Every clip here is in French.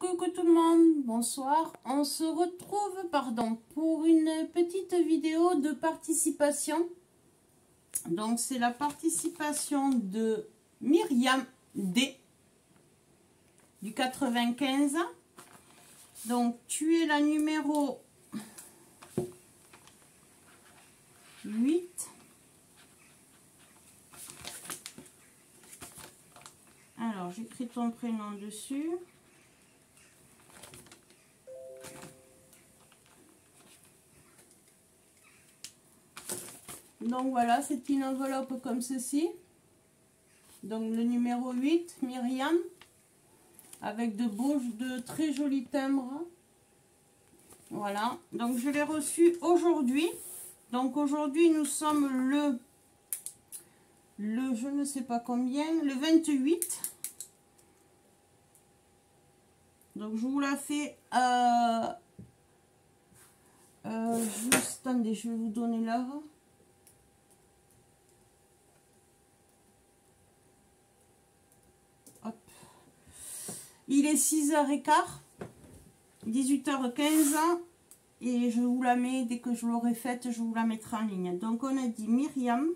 Coucou tout le monde, bonsoir. On se retrouve, pour une petite vidéo de participation. Donc c'est la participation de Myriam D du 95. Donc tu es la numéro 8. Alors j'écris ton prénom dessus. Donc voilà, c'est une enveloppe comme ceci. Donc le numéro 8, Myriam, avec de très jolis timbres. Voilà, donc je l'ai reçu aujourd'hui. Donc aujourd'hui nous sommes le je ne sais pas combien, le 28. Donc je vous la fais juste, attendez, je vais vous donner l'heure. Hop. Il est 6h15, 18h15, et je vous la mets, dès que je l'aurai faite, je vous la mettrai en ligne. Donc on a dit Myriam.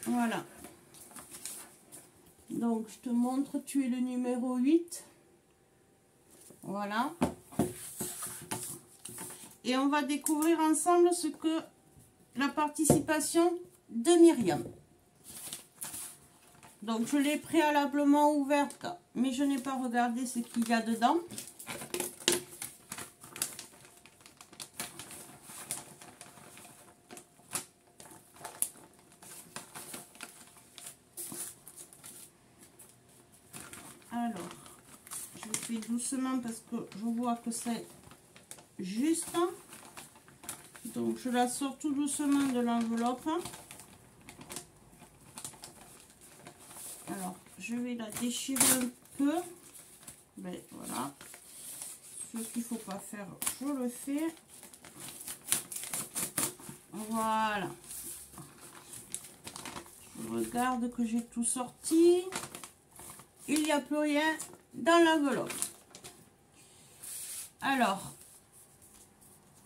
Voilà. Donc je te montre, tu es le numéro 8. Voilà. Et on va découvrir ensemble ce que la participation de Myriam. Donc je l'ai préalablement ouverte, mais je n'ai pas regardé ce qu'il y a dedans. Alors, je fais doucement parce que je vois que c'est juste. Donc je la sors tout doucement de l'enveloppe. Alors je vais la déchirer un peu. Ben voilà. Ce qu'il ne faut pas faire, je le fais. Voilà. Je regarde que j'ai tout sorti. Il n'y a plus rien dans l'enveloppe. Alors,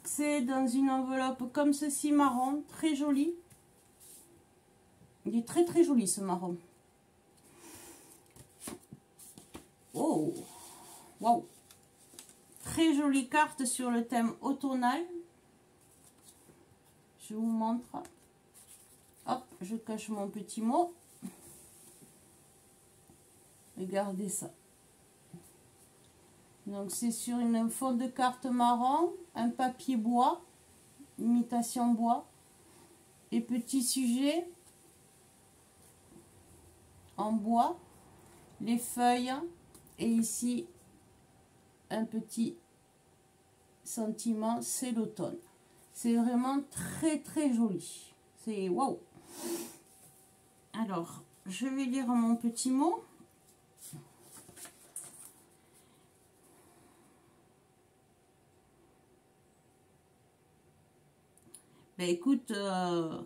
c'est dans une enveloppe comme ceci, marron, très joli. Il est très très joli ce marron. Oh, waouh! Très jolie carte sur le thème automnal. Je vous montre. Hop, je cache mon petit mot. Regardez ça. Donc c'est sur une fond de carte marron, un papier bois, imitation bois, et petit sujet en bois, les feuilles, et ici un petit sentiment, c'est l'automne. C'est vraiment très très joli. C'est waouh. Alors je vais lire mon petit mot. Ben écoute,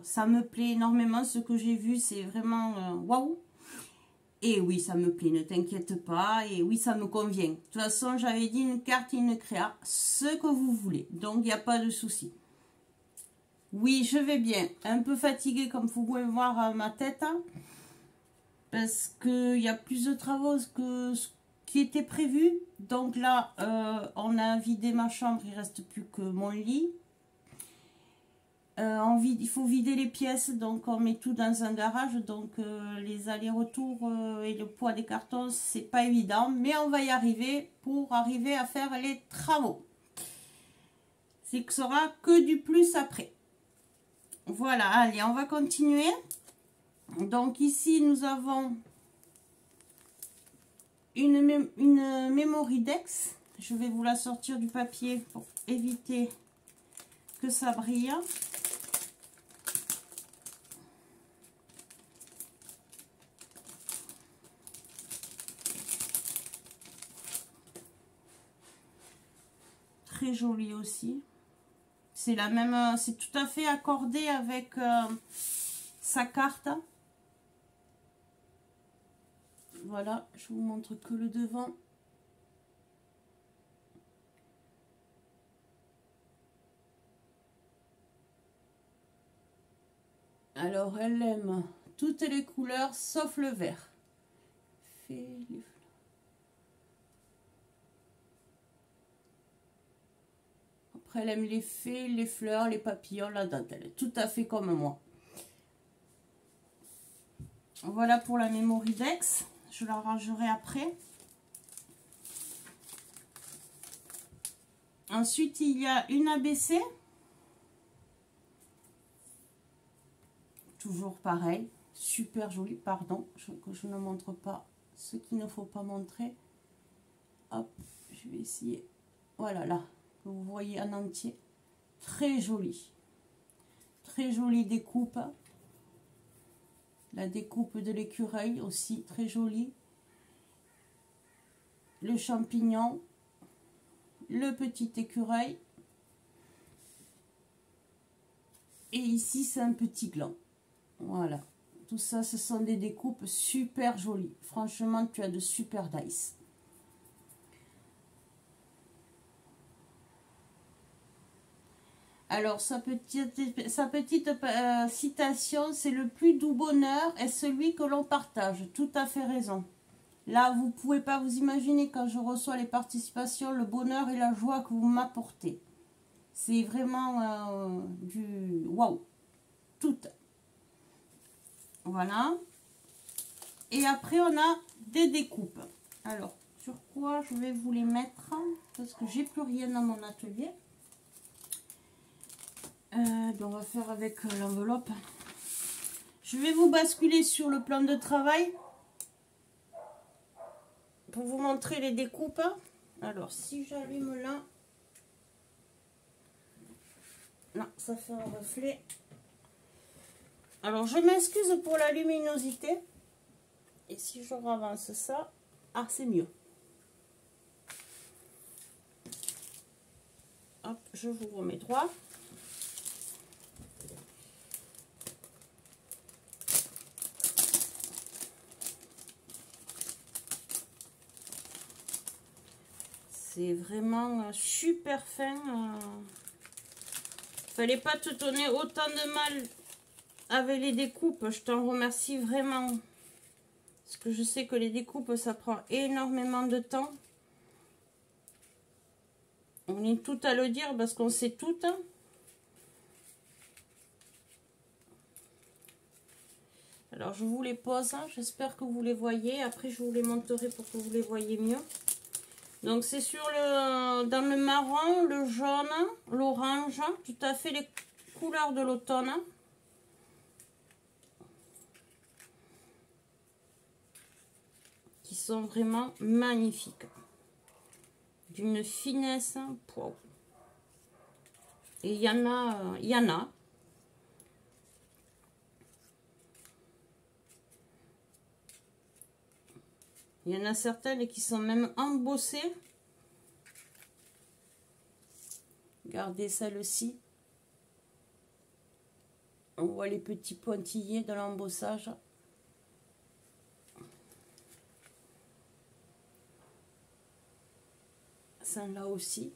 ça me plaît énormément ce que j'ai vu, c'est vraiment waouh. Et oui, ça me plaît, ne t'inquiète pas, et oui, ça me convient. De toute façon, j'avais dit une carte, une créa, ce que vous voulez, donc il n'y a pas de souci. Oui, je vais bien, un peu fatiguée comme vous pouvez voir ma tête, hein, parce qu'il y a plus de travaux que ce qui était prévu. Donc là, on a vidé ma chambre, il ne reste plus que mon lit. Il faut vider les pièces, donc on met tout dans un garage, donc les allers-retours et le poids des cartons, c'est pas évident, mais on va y arriver pour arriver à faire les travaux. C'est que ce sera que du plus après. Voilà, allez, on va continuer. Donc ici, nous avons une Memory Dex. Je vais vous la sortir du papier pour éviter que ça brille. Très joli aussi. C'est la même, c'est tout à fait accordé avec sa carte. Voilà, je vous montre que le devant. Alors, elle aime toutes les couleurs sauf le vert. Après, elle aime les fées, les fleurs, les papillons, la dentelle. Tout à fait comme moi. Voilà pour la Mémoridex. Je la rangerai après. Ensuite, il y a une ABC. Toujours pareil. Super jolie. Pardon, que je ne montre pas ce qu'il ne faut pas montrer. Hop, je vais essayer. Voilà, là. Que vous voyez en entier. Très jolie. Très jolie découpe. La découpe de l'écureuil aussi, très jolie. Le champignon. Le petit écureuil. Et ici, c'est un petit gland. Voilà. Tout ça, ce sont des découpes super jolies. Franchement, tu as de super dice. Alors, sa petite citation, c'est le plus doux bonheur est celui que l'on partage. Tout à fait raison. Là, vous ne pouvez pas vous imaginer quand je reçois les participations, le bonheur et la joie que vous m'apportez. C'est vraiment du waouh. Tout. Voilà. Et après, on a des découpes. Alors, sur quoi je vais vous les mettre? Parce que j'ai plus rien dans mon atelier. On va faire avec l'enveloppe. Je vais vous basculer sur le plan de travail pour vous montrer les découpes. Alors, si j'allume là, non, ça fait un reflet. Alors, je m'excuse pour la luminosité. Et si je avance ça, ah, c'est mieux. Hop, je vous remets droit. C'est vraiment super fin. Fallait pas te donner autant de mal avec les découpes. Je t'en remercie vraiment. Parce que je sais que les découpes, ça prend énormément de temps. On est tout à le dire parce qu'on sait tout. Alors, je vous les pose. J'espère que vous les voyez. Après, je vous les montrerai pour que vous les voyez mieux. Donc, c'est dans le marron, le jaune, l'orange. Tout à fait les couleurs de l'automne. Qui sont vraiment magnifiques. D'une finesse. Wow. Et il y en a. Il y en a certaines qui sont même embossées. Regardez celle-ci. On voit les petits pointillés de l'embossage. Celle-là aussi.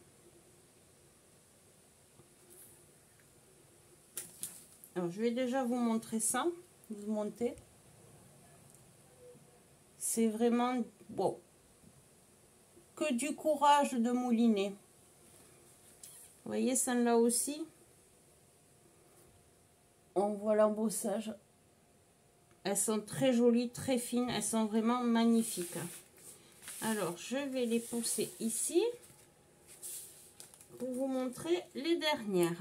Alors, je vais déjà vous montrer ça. Vous montez. C'est vraiment beau. Que du courage de mouliner. Vous voyez celle-là aussi. On voit l'embossage. Elles sont très jolies, très fines. Elles sont vraiment magnifiques. Alors, je vais les pousser ici. Pour vous montrer les dernières.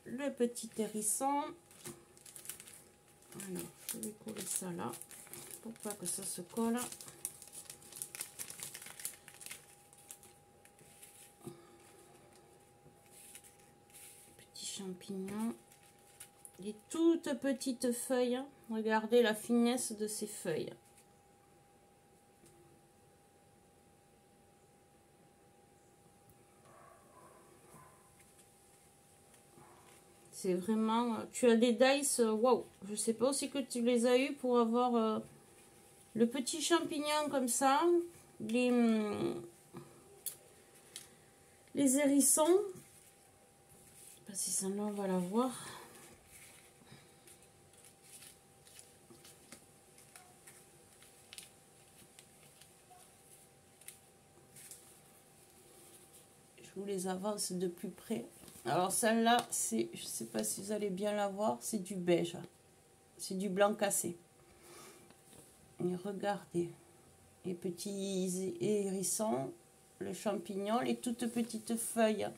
Le petit hérisson. Alors, je vais coller ça là. Pour pas que ça se colle. Petit champignon. Les toutes petites feuilles. Regardez la finesse de ces feuilles. C'est vraiment... Tu as des dice, waouh. Je sais pas aussi que tu les as eu pour avoir le petit champignon comme ça. Les hérissons. Je sais pas si celle-là, on va la voir. Je vous les avance de plus près. Alors celle-là, c'est, je sais pas si vous allez bien la voir, c'est du beige. C'est du blanc cassé. Et regardez, les petits hérissons, le champignon, les toutes petites feuilles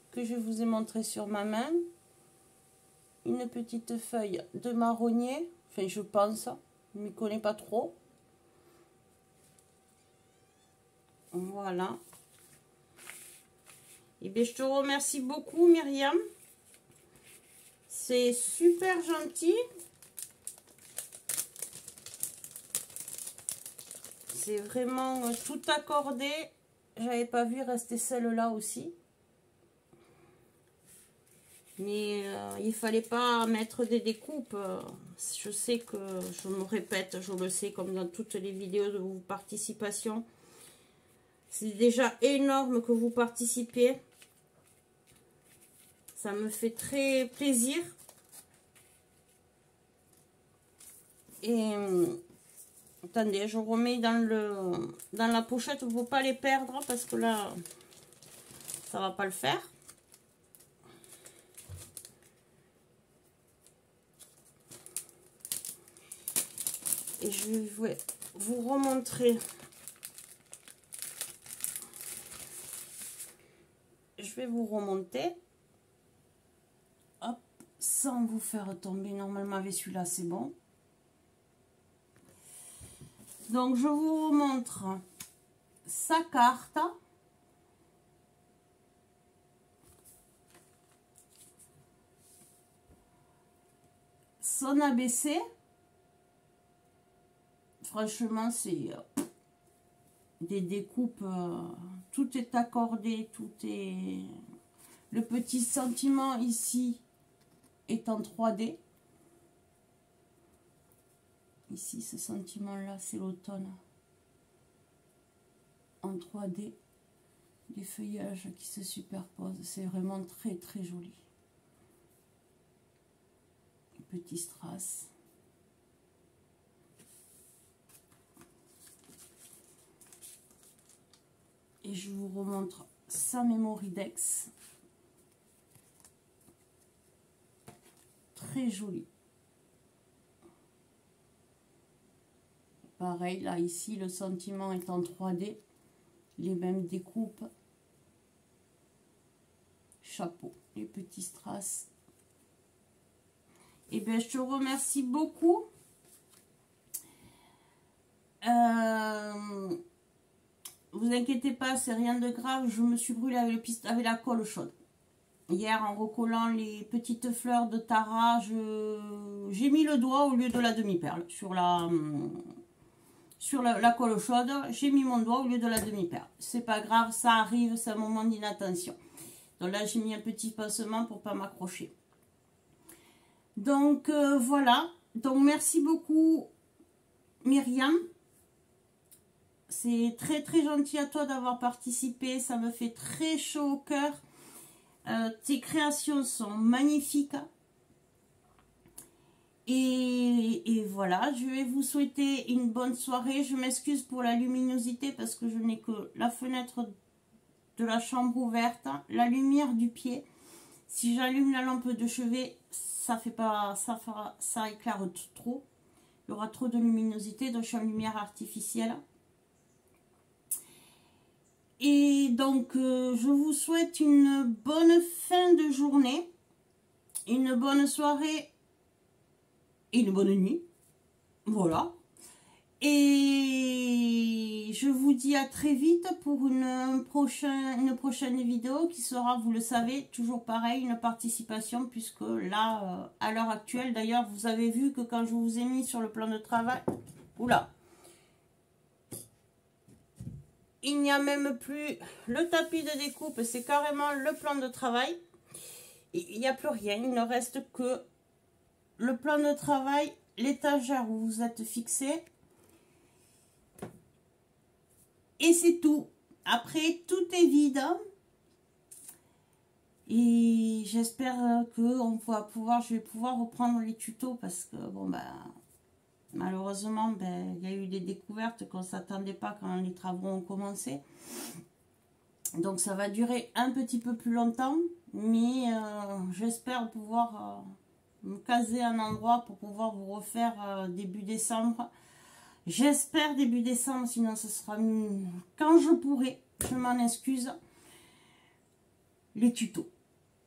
que je vous ai montré sur ma main. Une petite feuille de marronnier, enfin je pense, je ne m'y connais pas trop. Voilà. Et bien je te remercie beaucoup Myriam. C'est super gentil. C'est vraiment tout accordé. J'avais pas vu rester celle-là aussi. Mais il fallait pas mettre des découpes. Je sais que je me répète, je le sais, comme dans toutes les vidéos de vos participations. C'est déjà énorme que vous participiez. Ça me fait très plaisir. Et attendez, je remets dans la pochette. Il ne faut pas les perdre parce que là, ça va pas le faire. Et je vais vous remontrer. Je vais vous remonter. Hop, sans vous faire tomber. Normalement, avec celui-là, c'est bon. Donc, je vous remontre sa carte. Son ABC. Franchement, c'est des découpes. Tout est accordé. Tout est... Le petit sentiment ici est en 3D. Ici, ce sentiment-là, c'est l'automne. En 3D. Des feuillages qui se superposent. C'est vraiment très, très joli. Petit strass. Et je vous remontre sa Memory Dex. Très joli. Pareil, là, ici, le sentiment est en 3D. Les mêmes découpes. Chapeau, les petits strass. Et bien, je te remercie beaucoup. Vous inquiétez pas, c'est rien de grave. Je me suis brûlée avec, avec la colle chaude. Hier, en recollant les petites fleurs de Tara, j'ai mis le doigt au lieu de la demi-perle sur la colle chaude. J'ai mis mon doigt au lieu de la demi-perle. C'est pas grave, ça arrive, c'est un moment d'inattention. Donc là, j'ai mis un petit pansement pour pas m'accrocher. Donc voilà. Donc merci beaucoup Myriam. C'est très très gentil à toi d'avoir participé. Ça me fait très chaud au cœur. Tes créations sont magnifiques. Et voilà, je vais vous souhaiter une bonne soirée. Je m'excuse pour la luminosité parce que je n'ai que la fenêtre de la chambre ouverte, la lumière du pied. Si j'allume la lampe de chevet, ça fait pas, ça éclaire trop. Il y aura trop de luminosité, donc je suis en lumière artificielle. Et donc, je vous souhaite une bonne fin de journée, une bonne soirée et une bonne nuit. Voilà. Et je vous dis à très vite pour une prochaine vidéo qui sera, vous le savez, toujours pareil, une participation, puisque là, à l'heure actuelle, d'ailleurs, vous avez vu que quand je vous ai mis sur le plan de travail, oula, il n'y a même plus le tapis de découpe, c'est carrément le plan de travail. il n'y a plus rien. Il ne reste que le plan de travail, l'étagère où vous êtes fixé. Et c'est tout. Après, tout est vide. Et j'espère que je vais pouvoir reprendre les tutos parce que, bon, ben, malheureusement, ben, il y a eu des découvertes qu'on ne s'attendait pas quand les travaux ont commencé. Donc, ça va durer un petit peu plus longtemps. Mais j'espère pouvoir me caser un endroit pour pouvoir vous refaire début décembre. J'espère début décembre, sinon ce sera quand je pourrai. Je m'en excuse. Les tutos.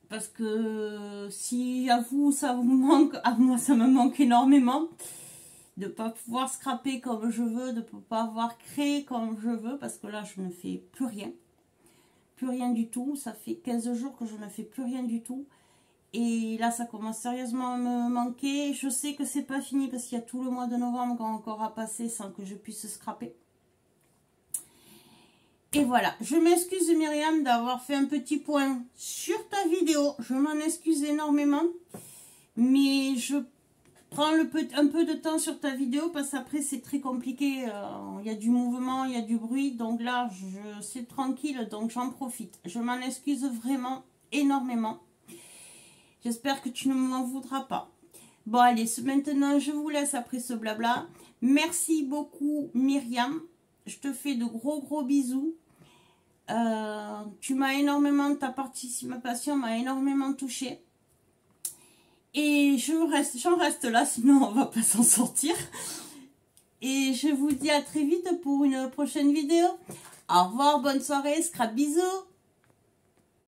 Parce que si à vous, ça vous manque, à moi, ça me manque énormément. De ne pas pouvoir scraper comme je veux, de ne pas pouvoir créer comme je veux. Parce que là, je ne fais plus rien. Plus rien du tout. Ça fait 15 jours que je ne fais plus rien du tout. Et là, ça commence sérieusement à me manquer. Je sais que c'est pas fini parce qu'il y a tout le mois de novembre encore à passer sans que je puisse scraper. Et voilà, je m'excuse Myriam d'avoir fait un petit point sur ta vidéo. Je m'en excuse énormément. Mais je prends un peu de temps sur ta vidéo parce qu'après c'est très compliqué. Il y a du mouvement, il y a du bruit. Donc là, c'est tranquille, donc j'en profite. Je m'en excuse vraiment énormément. J'espère que tu ne m'en voudras pas. Bon, allez, maintenant, je vous laisse après ce blabla. Merci beaucoup, Myriam. Je te fais de gros bisous. Tu m'as énormément, ta participation m'a énormément touchée. Et j'en reste là, sinon on va pas s'en sortir. Et je vous dis à très vite pour une prochaine vidéo. Au revoir, bonne soirée, scrap bisous.